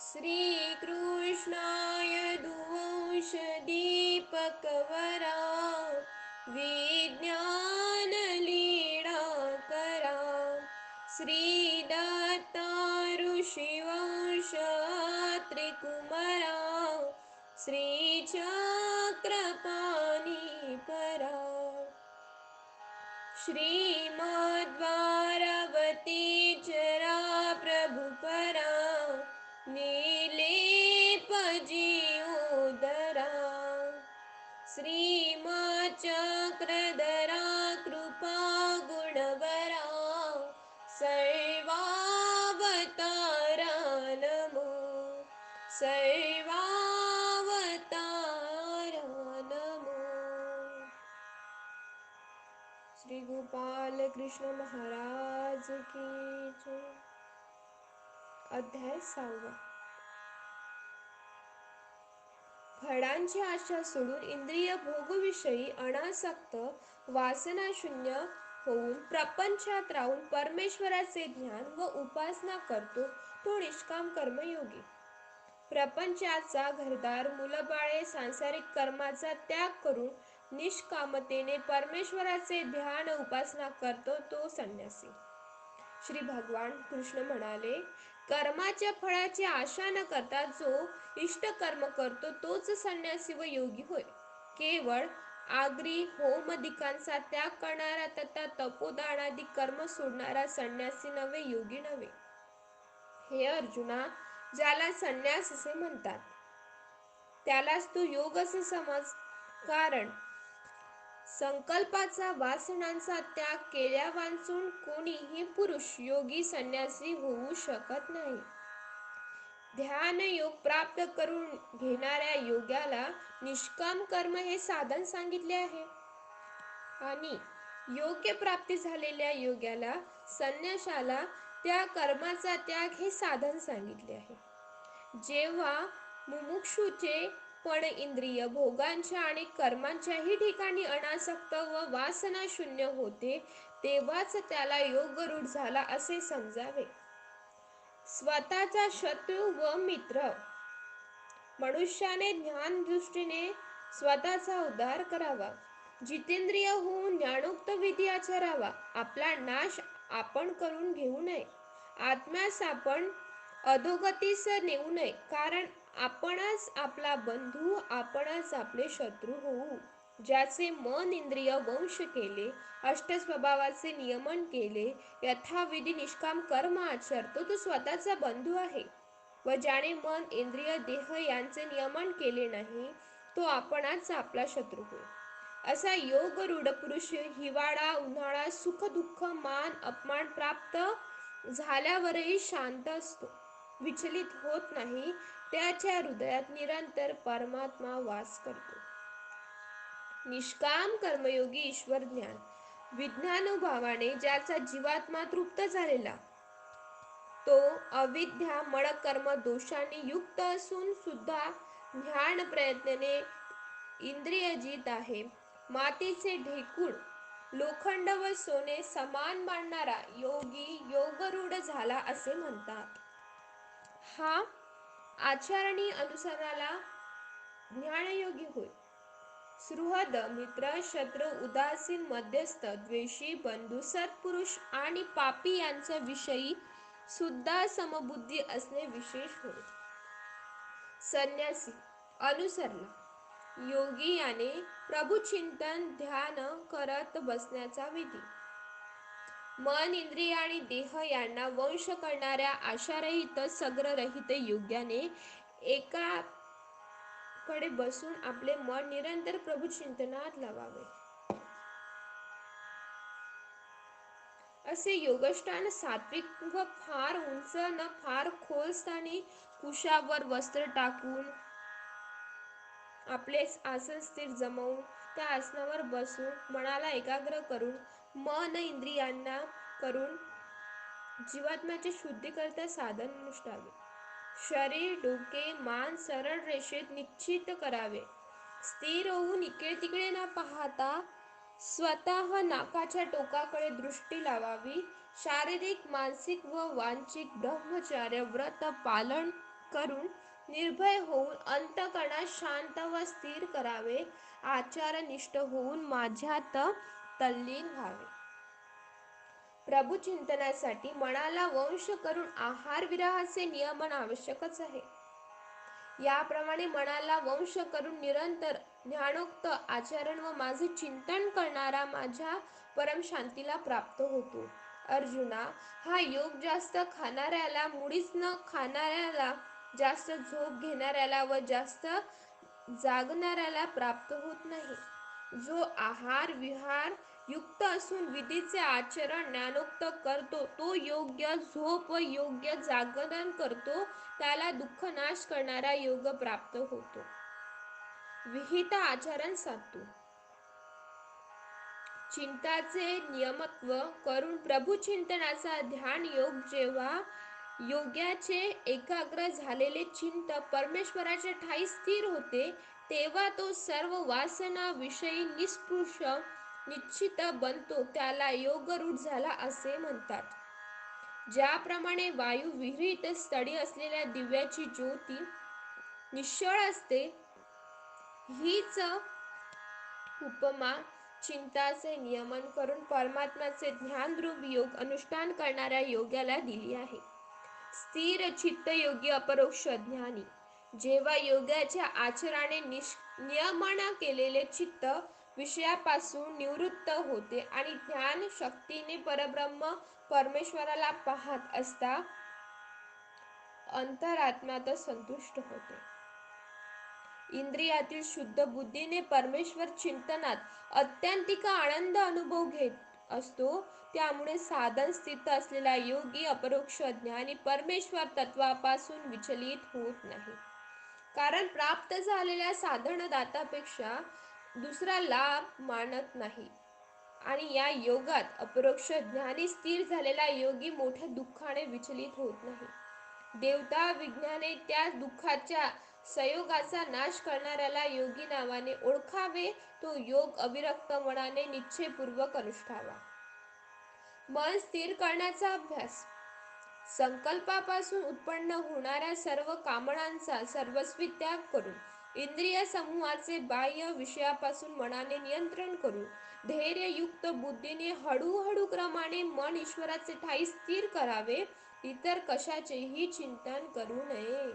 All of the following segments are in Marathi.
श्रीकृष्णाय दुवंशदीपकवरा विज्ञानलीळाकरा श्रीदत्ता ऋषिवंशत्रिकुमरा श्रीचक्रपाणिपरा श्रीमद्भारवती चरा प्रभुपरा नीलेपजीओदरा श्रीमच्चक्रधरा कृपा गुणवरा सर्वावतारा नमो सर्वावतारा नमो। श्री गोपाल कृष्ण महाराज की जय। अध्याय 6। फळांची आशा सोडून इंद्रिय भोगविषयी अनासक्त वासनाशून्य होऊन प्रपंचात राहून परमेश्वराचे ध्यान व उपासना करतो तो निष्काम कर्मयोगी। प्रपंचाचा घरदार मुलबाळे सांसारिक कर्माचा त्याग करून निष्कामतेने परमेश्वराचे ध्यान उपासना करतो तो संन्यासी। श्री भगवान कृष्ण म्हणाले, कर्माच्या फळाची आशा न करता जो इष्ट कर्म करतो तोच संन्यासी व योगी होय। केवळ आग्री होमादिकांचा त्याग करणारा तथा तपोदानादी कर्म सोडणारा संन्यासी नव्हे, योगी नव्हे। हे अर्जुना, ज्याला संन्यास असे म्हणतात त्यालाच तू योग असे समज। कारण संकल्पाचा वासनांचा त्याग केल्या वांचून कोणीही पुरुष योगी संन्यासी होऊ शकत नाही। ध्यान योग प्राप्त करून घेणाऱ्या योग्याला निष्काम कर्म हे साधन सांगितले आहे आणि योग्य प्राप्ती झालेल्या योग्याला संन्याशाला त्या कर्माचा त्याग हे साधन सांगितले आहे। जेव्हा मुमुक्षूचे पण इंद्रिय भोगांच्या आणि कर्मांच्याही ठिकाणी अनासक्त व वासना शून्य होते तेव्हाच त्याला योगरूढ झाला असे समजावे। स्वतःचा शत्रू व मित्र मनुष्याने ज्ञान दृष्टीने स्वतःचा उद्धार करावा, जितेंद्रिय होऊन ज्ञानोक्त विधी आचरावा, आपला नाश आपण करून घेऊ नये, आत्म्यास आपण अधोगतीस नेऊ नये, कारण आपणच आपला बंधू, आपणच आपले शत्रू होऊ। ज्याचे मन इंद्रिय वश केले, अष्टस्वभावाचे नियमन केले, यथाविधी निष्काम कर्म आचरतो तो स्वतःचा बंधू आहे व ज्याने मन इंद्रिय देह यांचे नियमन केले नाही तो आपणच आपला शत्रू होय। असा योगरूढ पुरुष हिवाळा उन्हाळा सुख दुःख मान अपमान प्राप्त झाल्यावरही शांत असतो, विचलित होत नाही, त्याच्या हृदयात निरंतर परमात्मा वास करतो। निष्काम कर्मयोगी ईश्वर ज्ञान विज्ञानुभावाने ज्याचा जीवात्मा तृप्त झालेला तो अविद्या मळ कर्म दोषांनी युक्त असून सुद्धा ध्यान प्रयत्नाने इंद्रियजित आहे। मातीचे ढेकूळ लोखंड व सोने समान मानणारा योगी योगरूढ झाला असे म्हणतात। हा आचरणी अनुसरणारा ज्ञानयोगी होय। सुहृद मित्र शत्रु उदासीन मध्यस्थ द्वेषी बंधू सत्पुरुष आणि पापी यांच्या विषयी सुद्धा समबुद्धी असणे विशेष होय। संन्यासी अनुसरला योगी याने प्रभुचिंतन ध्यान करत बसण्याचा विधी। मन इंद्रिय आणि देह यांना वश करणाऱ्या आशारहित सग्ररहित योग्याने एकाकडे बसून आपले मन निरंतर प्रभुचिंतनात लावावे। असे योगष्टान सात्विक व फार उंच न फार खोल स्थानी कुशावर वस्त्र टाकून आपले आसन स्थिर जमवून त्या आसनावर बसून मनाला एकाग्र करून मन इंद्रियांना करून जीवात्म्याचे शुद्धीकरिता साधन अनुष्ठावे। शरीर डोके मान सरळ रेषेत निश्चित करावे। स्थिर होऊन इकडे तिकडे न पाहता स्वतः नाकाच्या टोकाकडे दृष्टी लावावी। शारीरिक मानसिक व वाचिक ब्रह्मचर्य व्रत पालन करून निर्भय होऊन अंतःकरणात शांत व स्थिर करावे, आचारनिष्ठ होऊन माझ्यात तल्लीन व्हावे. प्रभू चिंतनासाठी मनाला वश करून आहार विहाराचे नियमन आवश्यकच आहे. याप्रमाणे मनाला वश करून निरंतर ज्ञानोक्त आचरण व माझे चिंतन करणारा माझ्या परमशांतीला प्राप्त होतो. अर्जुना, हा योग जास्त खाणाऱ्याला, मुळीच न खाणाऱ्याला, जास्त झोप घेणाऱ्याला व जास्त जागणाऱ्याला प्राप्त होत नाही. जो आहार विहार युक्त असून विधीचे आचरण ज्ञानोक्त करतो, तो योग्य झोप व योग्य जागरण करतो, त्याला दुःख नाश करणारा योग प्राप्त होतो. विहित आचरण साधतो. चिंताचे नियमत्व करून प्रभू चिंतनाचा ध्यान योग जेव्हा योग्याचे एकाग्र झालेले चिंत परमेश्वराच्या ठाई स्थिर होते, तेव्हा तो सर्व वासना विषयी निस्पृह निश्चित बनतो, त्याला योगरूढ झाला असे म्हणतात. ज्याप्रमाणे वायू विहिरीत स्थळी असलेल्या दिव्याची ज्योती निश्चळ असते, हीच उपमा चिंताचे नियमन करून परमात्म्याचे ध्यानरूप योग अनुष्ठान करणाऱ्या योग्याला दिली आहे. स्थिर चित्त योगी अपरोक्ष ज्ञानी. जेव्हा योगाच्या आचरणाने नियमन केलेले चित्त विषयापासून निवृत्त होते आणि ध्यान शक्तीने परब्रह्म परमेश्वराला पाहत असता अंतरात्म्यात संतुष्ट होते. इंद्रियातील शुद्ध बुद्धीने परमेश्वर चिंतनात अत्यंतिक आनंद अनुभव घेत असतो. त्यामुळे साधन स्थित असलेला योगी अपरोक्ष ज्ञानी परमेश्वर तत्वापासून विचलित होत नाही. कारण प्राप्त झालेल्या साधनदातापेक्षा दुसरा लाभ मानत नाही आणि या योगात अपरोक्ष ज्ञानी स्थिर झालेला योगी मोठ्या दुःखाने विचलित होत नाही. देवता विज्ञाने त्या दुःखाच्या संयोगाचा नाश करणाऱ्याला योगी नावाने ओळखावे. तो योग अविरक्त मनाने निश्चयपूर्वक अनुष्ठावा. मन स्थिर करण्याचा अभ्यास. संकल्पापासून उत्पन्न होणाऱ्या सर्व कामनांचा सर्वस्वी त्याग करून इंद्रिय समूहाचे बाह्य विषयापासून मनाने नियंत्रण करून धैर्ययुक्त बुद्धीने हळूहळू क्रमाने मन ईश्वराचे ठाई स्थिर करावे. इतर कशाचेही चिंतन करू नये.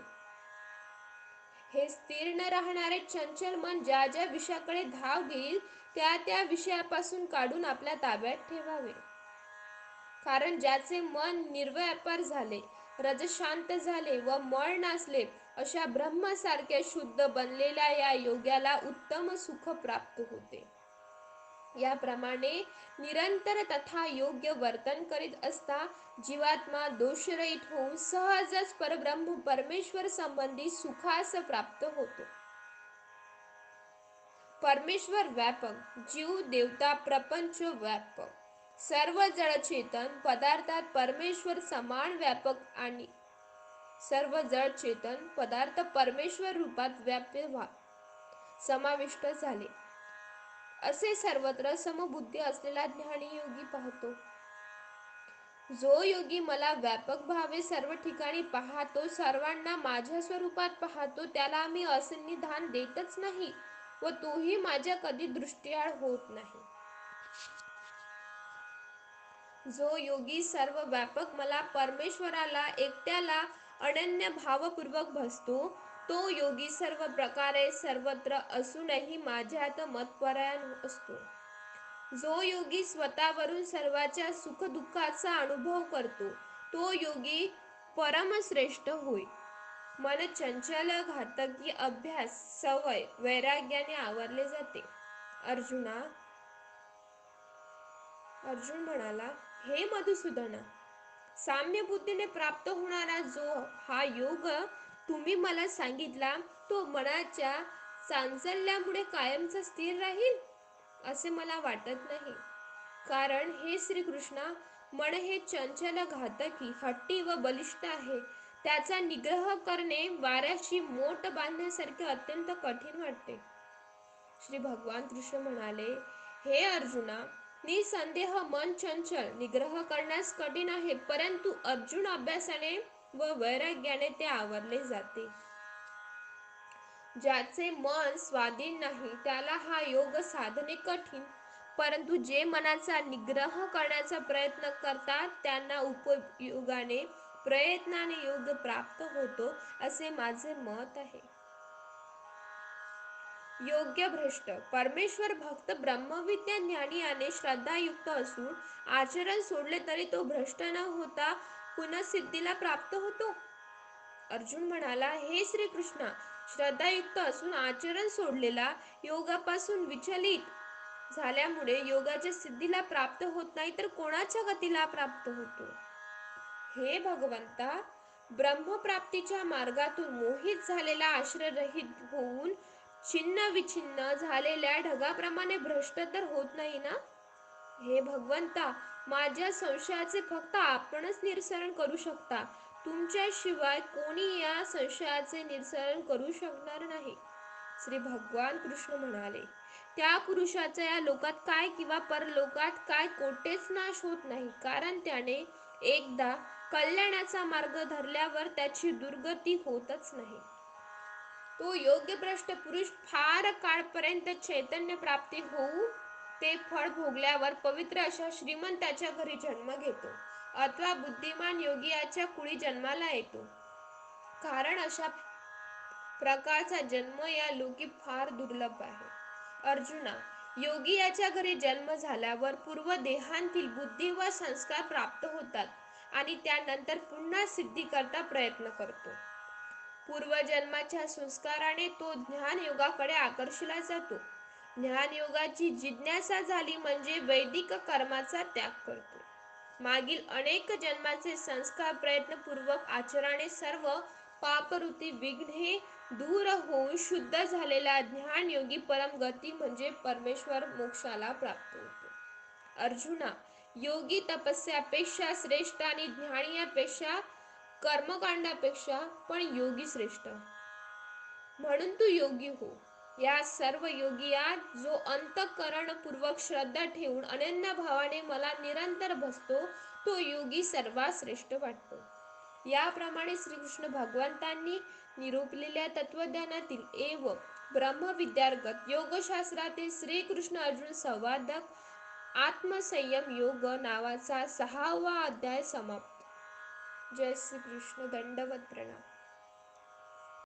हे स्थिर न राहणारे चंचल मन ज्या ज्या विषयाकडे धाव घेईल त्या त्या विषयापासून काढून आपल्या ताब्यात ठेवावे. कारण ज्याचे मन निर्व्यापार झाले, रजशांत झाले व मळ नासले, अशा ब्रह्मासारख्या शुद्ध बनलेल्या या योग्याला उत्तम सुख प्राप्त होते. याप्रमाणे निरंतर तथा योग्य वर्तन करीत असता जीवात्मा दोषरहित होऊन सहजच परब्रह्म परमेश्वर संबंधी सुखास प्राप्त होतो. परमेश्वर व्यापक, जीव देवता प्रपंच व्यापक, सर्व जडचेतन पदार्थात परमेश्वर समान व्यापक आणि सर्व जडचेतन पदार्थ परमेश्वर रूपात व्याप्य समाविष्ट झाले असे सर्वत्र समबुद्धी असलेला ज्ञानी योगी पाहतो. जो योगी मला व्यापक भावे सर्व ठिकाणी पाहतो, सर्वांना माझ्या स्वरूपात पाहतो, त्याला मी असन्निधान देतच नाही व तोही माझ्या कधी दृष्टीआड होत नाही. जो योगी सर्व व्यापक मला परमेश्वराला एकट्याला अनन्य भावपूर्वक भजतो, तो योगी सर्व प्रकारे सर्वत्र असूनही माझ्यात मतपरायण असतो. जो योगी स्वतःवरून सर्वांच्या सुखदुःखाचा अनुभव करतो, तो योगी परमश्रेष्ठ होय. मन चंचल घातकी अभ्यास सवय वैराग्याने आवरले जाते. अर्जुन म्हणाला, हे मधुसूदना, साम्य बुद्धीने प्राप्त होणारा जो हा योग तुम्ही मला सांगितला, तो मनाच्या चांचल्यामुळे कायमचा स्थिर राहील असे मला वाटत नाही. कारण हे श्रीकृष्णा, मन हे चंचल घातकी हट्टी व बलिष्ठ आहे. त्याचा निग्रह करणे वाऱ्याची मोट बांधण्यासारखे अत्यंत कठीण वाटते. श्री भगवान कृष्ण म्हणाले, हे अर्जुना, निसंदेह मन चंचल निग्रह करण्यास कठीण आहे, परंतु अर्जुन अभ्यासाने व वैराग्याने ते आवरले जाते. ज्याचे मन स्वाधीन नाही त्याला हा योग साधने कठीण, परंतु जे मनाचा निग्रह करण्याचा प्रयत्न करतात त्यांना उपयोगाने प्रयत्नाने योग प्राप्त होतो, असे माझे मत आहे. योग्य भ्रष्ट परमेश्वर भक्त ब्रह्मविद्या ज्ञानी आणि श्रद्धायुक्त असून आचरण सोडले तरी तो भ्रष्ट न होता पुनःसिद्धीला प्राप्त होतो. अर्जुन म्हणाला, हे श्रीकृष्णा, श्रद्धायुक्त असून आचरण सोडलेला योगापासून विचलित झाल्यामुळे योगाच्या सिद्धीला प्राप्त होत नाही तर कोणाच्या गतीला प्राप्त होतो. हे भगवंता, ब्रह्मप्राप्तीच्या मार्गातून मोहित झालेला आश्रयरहित होऊन छिन्न विछिन्न झालेल्या ढगाप्रमाणे भ्रष्ट तर होत नाही ना. हे भगवंता, माझ्या संशयाचे फक्त आपणच निरसन करू शकता. तुमच्याशिवाय कोणी या संशयाचे निरसन करू शकणार नाही. श्री भगवान कृष्ण म्हणाले, त्या पुरुषाचा या लोकात काय किंवा परलोकात काय कोठेच नाश होत नाही, कारण त्याने एकदा कल्याणाचा मार्ग धरल्यावर त्याची दुर्गती होतच नाही. तो योग्यभ्रष्ट पुरुष फार काळपर्यंत चैतन्य प्राप्ती होऊ ते फळ भोगल्यावर पवित्र अशा श्रीमंताच्या घरी जन्म घेतो अथवा बुद्धिमान योगी याच्या कुळी जन्माला येतो, कारण अशा प्रकारचा जन्म या लोकी फार दुर्लभ आहे. अर्जुना, योगी याच्या घरी जन्म झाल्यावर पूर्व देहांतील बुद्धी व संस्कार प्राप्त होतात आणि त्यानंतर पुन्हा सिद्धी करता प्रयत्न करतो. पूर्वजन्माच्या संस्काराने तो ज्ञान योगाकडे आकर्षिला जातो. ज्ञान योगाची जिज्ञासा झाली म्हणजे वैदिक कर्माचा त्याग करतो. मागील अनेक जन्माचे संस्कार प्रयत्नपूर्वक आचरणाने सर्व पापरूपी विघ्ने दूर होऊन शुद्ध झालेला ज्ञानयोगी परम गती म्हणजे परमेश्वर मोक्षाला प्राप्त होतो. अर्जुना, योगी तपस्यापेक्षा श्रेष्ठ आणि ज्ञानीयापेक्षा कर्मकांडापेक्षा पण योगी श्रेष्ठ. म्हणून तू योगी हो. या सर्व योगियात जो अंतःकरणपूर्वक श्रद्धा ठेवून अनन्य भावाने मला निरंतर भजतो तो योगी सर्वात श्रेष्ठ वाटतो. याप्रमाणे श्रीकृष्ण भगवंतांनी निरूपलेल्या तत्वज्ञानातील एव ब्रह्मविद्यार्गत योगशास्त्रातील श्रीकृष्ण अर्जुन संवादक आत्मसंयम योग नावाचा 6वा अध्याय समाप्त. जय श्री कृष्ण. दंडवत प्रणाम.